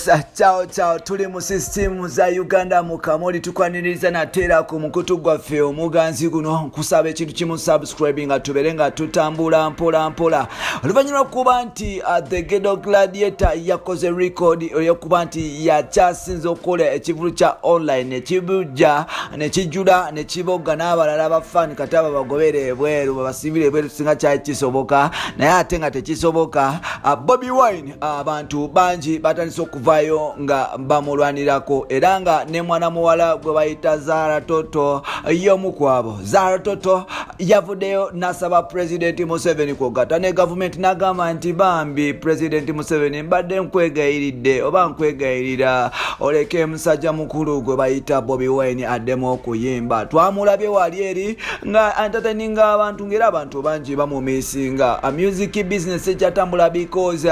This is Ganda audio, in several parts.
Yes, ciao tuli mu system za Uganda mu kamoli tukwaniriza natera ku mukutu gwaffe omuganzi guno kusaba ekintu kimu subscribing atubere nga tutambula mpola oluvanyuma kuba nti The Ghetto Gladiator yakoze record yokuba nti yakyasinze okukola ekivulu kya online ekibuja nekijula nekiboga n'abalala abafani kataba bagobere ebweru babasibire ebweru singa kyali kisoboka naye ate nga tekisoboka. Bobi Wine abantu bangi batandise okuvayo nga bamulwanirako era nga ne mwana muwala gwe bayita Zara Toto y'omu kwabo. Zara Toto yavuddeyo nasaba President Museveni kwogata ne government n'agamba nti bambi President Museveni mbadde nkwegayiridde oba nkwegayirira oleke musajja mukulu gwe bayita Bobi Wine addemu okuyimba. Twamulabye wali eri nga entertaining abantu ngera abantu bangi bamumisinga. Music business ekyatambula because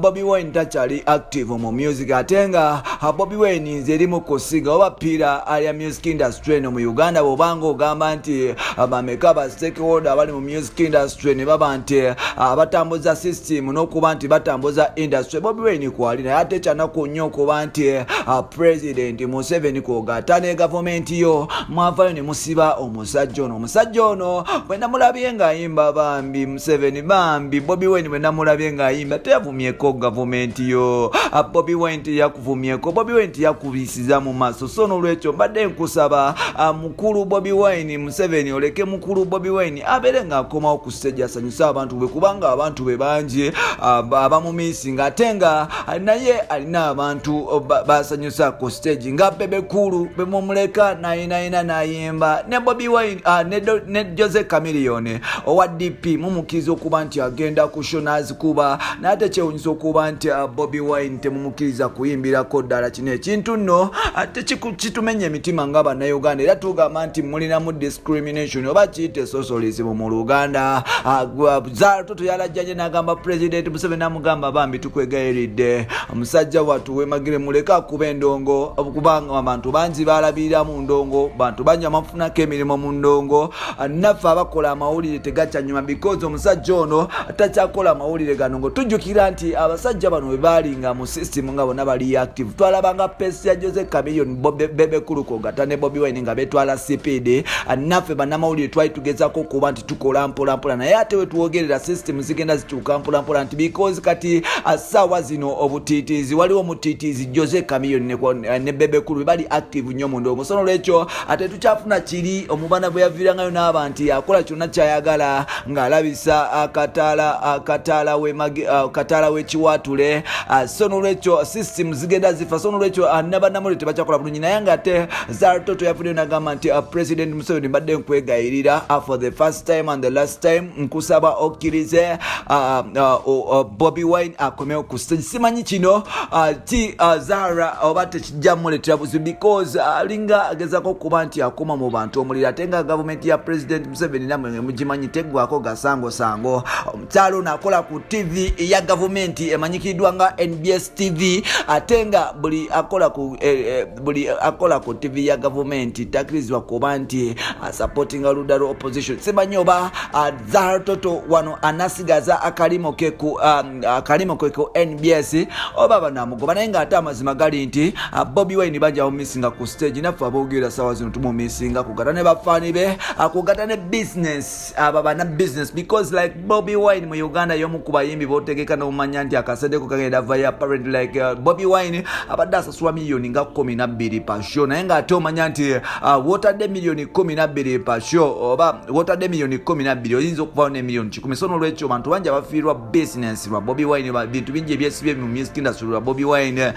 Bobi Wine tachali active mu music atenga Bobi Wine nzeri mu kusiga oba pira ali music industry no mu Uganda bobanga ogamba nti bameka ba stakeholder abali mu music industry ne baba nti batambuza system n'okuba nti batambuza industry. Bobi Wine kwali naye ate cyana kunyo kuba nti President Museveni kwogata ne government yo mwavayo ne musiba omusajja ono bwena mulabye nga ayimba bambi Museveni bambi Bobi Wine bwena mulabye nga ayimba teyavumyeko government yo. Bobi Wine yakuvumyeko, Bobi Wine yakubisiza mu maso. So nolwekyo mbadde nkusaba mukulu Bobi Wine Museveni oleke mukulu Bobi Wine abere nga akomawo ku stage asanyusa abantu be kubanga abantu be bangi abamumisinga atenga naye alina abantu basanyusa ku stage nga Bebe Kulu bemumuleka nayina nayimba ne Bobi Wine ne Jose Chameleone owa DP mumukizo kuba nti agenda kushonazi kuba nate kyewunyiso kuba nti Bobi Wine temumukiriza kuyimbira ko ddala kino ekintu nno ate kitumenye emitima nga bannayuganda era tugamba nti mulina mu discrimination oba kiyite socialism mu Luganda. Zara Toto yalajjanye n'agamba President Museveni amugamba bambi tukwegayiridde omusajja wattu wemagire muleka kuba endongo kubanga abantu bangi balabirira mu ndongo bantu bangi amafunako emirimu mu ndongo naffe abakola amawulire tegakyanyuma because omusajja ono takyakola amawulire gano ngo tujjukira nti abasajja bano bwe balinga mu system nga bonna bali active. Twalabanga pesi ya Jose Chameleone Bebe Kulu kwogata ne Bobi Wine nga betwala CPD naffe bannamawulire twali tugezako kuba nti tukola mpola naye ate we tuwogerera system zigenda zituuka mpola nti because kati assaawa zino obutiitiizi waliwo omutiitiizi Jose Chameleone ne Bebe Kulu bali active nnyo mu ndongo. So nolwekyo ate tukyafuna kiri omubana bwe yaviirangayo n'aba nti akola kyonna kyayagala ng'alabisa akataala w'ekiwaatule. So nolwekyo system zigenda zifa. So nolwekyo n'abannamawulire tebakyakola bulungi naye nga ate Zara Toto yafuddeyo n'agamba nti President Museveni mbadde nkwegayirira for the first time and the last time nkusaba okkirize Bobi Wine akomewo ku stage. Simanyi kino ti Zara oba tekijja muletera buzibu because alinga agezako kuba nti akoma mu bantu omulira ate nga government ya President Museveni namwe mugimanyi teggwako gasango omukyalo nakola ku TV ya government emanyikiddwa nga NBS TV ate nga buli akola ku TV ya government takirizibwa kuba nti supporting ludalo opposition. Simanyi oba Zara Toto wano anasigaza akalimo ke ku NBS oba banamugoba naye nga ate amazima gali nti Bobi Wine bajja omumisinga ku stage naffe aboogera sawa zino tumumisinga kugata ne bafani be akugata ne business bana business because like Bobi Wine mu Uganda yomu kubayimbi botegeka n'omanya nti akasedeko kagenda via apparent like Bobi Wine abadde asasula miliyoni nga 12 per show naye nga ate omanya nti wotadde miliyoni 12 per show oba wotadde miliyoni 12 oyinza okuvaho ne miliyoni 10. So nolwekyo abantu bangi abafiirwa business lwa Bobi Wine bintu bingi ebyesibye mu music industry lwa Bobi Wine.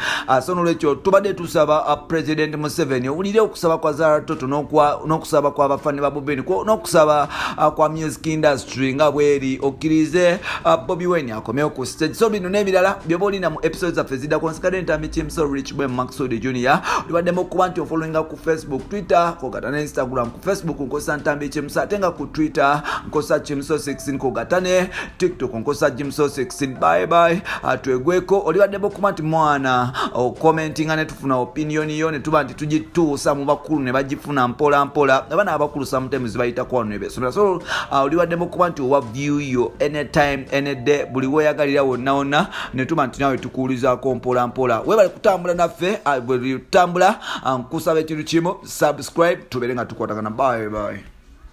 So nolwekyo tubadde tusaba President Museveni owulire okusaba kwa Zara Toto n'okusaba kwa bafani ba Bobi Wine n'okusaba kwa music industry nga bweri okkirize Bobi Wine akomewo ku stage. So bino n'ebirala byoba olina mu episodes zaffe ziddako nsikadde ntambi Kimso Rich Boy Maxwell Junior. Olibaddemu okuba nti ofollowinga ku Facebook, Twitter, kwogata ne Instagram. Ku Facebook nkozesa ntambi Kimso ate nga ku Twitter nkosa Jimso 16 ku gatane, TikTok nkosa Jimso 16. Bye bye. Atwegweko olibadde bokuma nti mwana commentinga ne tufuna opinion yo ne tuba nti tugituusa mu bakulu ne bagifuna mpola mpola. Abana abakulu sometimes bayita kwa nebe. So olibadde bokuma nti wa view yo anytime any day buli weyagalira wonna ne tuba nti nawe tukuulizaako mpola mpola. Webale kutambula naffe bwe tutambula nkusaba ekintu kimu subscribe tubeere nga tukwatagana. Bye bye.